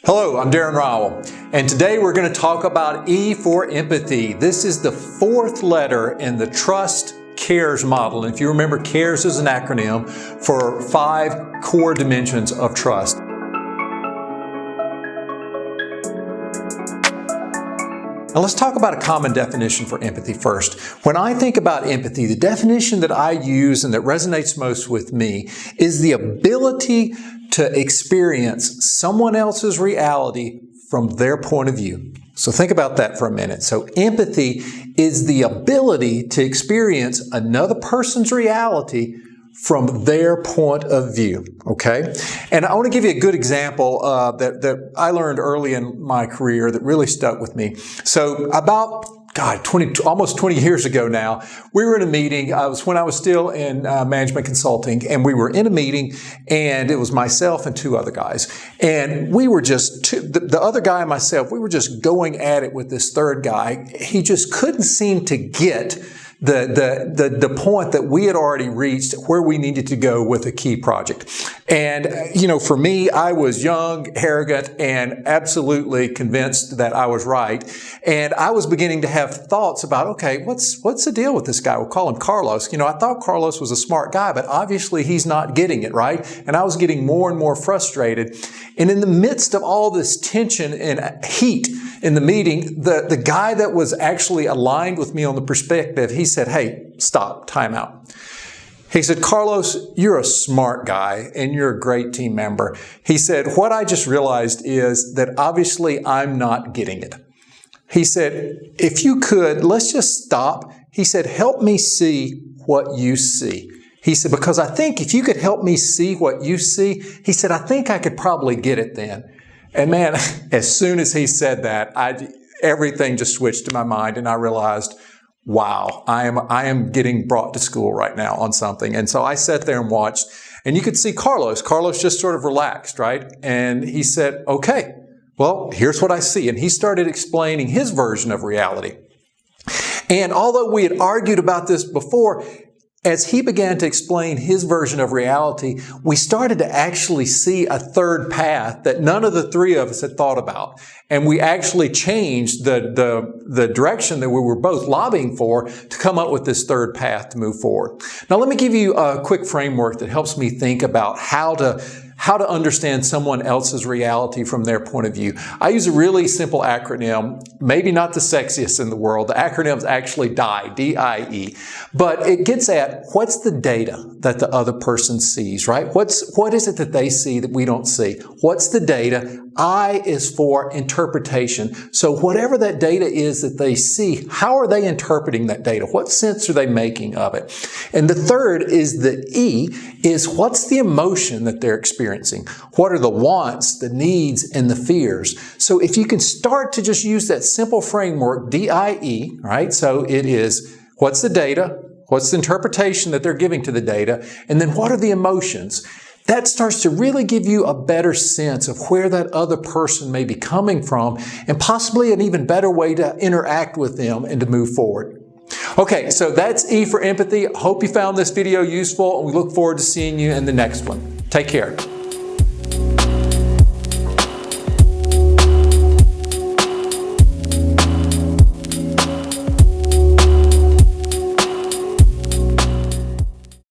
Hello, I'm Darin Rowell, and today we're going to talk about E for empathy. This is the fourth letter in the Trust CARES model. And if you remember, CARES is an acronym for 5 core dimensions of trust. Now let's talk about a common definition for empathy first. When I think about empathy, the definition that I use and that resonates most with me is the ability to experience someone else's reality from their point of view. So think about that for a minute. So empathy is the ability to experience another person's reality from their point of view, okay? And I want to give you a good example that I learned early in my career that really stuck with me. So about, almost 20 years ago now, we were in a meeting. It was when I was still in management consulting, and we were in a meeting, and it was myself and 2 other guys. And we were just, the other guy and myself, we were just going at it with this third guy. He just couldn't seem to get the point that we had already reached where we needed to go with a key project. And, for me, I was young, arrogant, and absolutely convinced that I was right. And I was beginning to have thoughts about, okay, what's the deal with this guy? We'll call him Carlos. I thought Carlos was a smart guy, but obviously he's not getting it, right? And I was getting more and more frustrated. And in the midst of all this tension and heat in the meeting, the guy that was actually aligned with me on the perspective, he said, "Hey, stop, time out." He said, "Carlos, you're a smart guy and you're a great team member." He said, "What I just realized is that obviously I'm not getting it." He said, "If you could, let's just stop." He said, "Help me see what you see." He said, "Because I think if you could help me see what you see," he said, "I think I could probably get it then." And man, as soon as he said that, everything just switched in my mind, and I realized, wow, I am getting brought to school right now on something. And so I sat there and watched, and you could see Carlos. Carlos just sort of relaxed, right? And he said, "Okay, well, here's what I see." And he started explaining his version of reality. And although we had argued about this before, as he began to explain his version of reality, we started to actually see a third path that none of the 3 of us had thought about. And we actually changed the direction that we were both lobbying for to come up with this third path to move forward. Now, let me give you a quick framework that helps me think about how to understand someone else's reality from their point of view. I use a really simple acronym, maybe not the sexiest in the world. The acronym's actually DIE, D-I-E. But it gets at what's the data that the other person sees, right? What is it that they see that we don't see? What's the data? I is for interpretation. So whatever that data is that they see, how are they interpreting that data? What sense are they making of it? And the third is the E, is what's the emotion that they're experiencing? What are the wants, the needs, and the fears? So if you can start to just use that simple framework, D-I-E, right? So it is what's the data? What's the interpretation that they're giving to the data? And then what are the emotions? That starts to really give you a better sense of where that other person may be coming from, and possibly an even better way to interact with them and to move forward. Okay, so that's E for empathy. Hope you found this video useful, and we look forward to seeing you in the next one. Take care.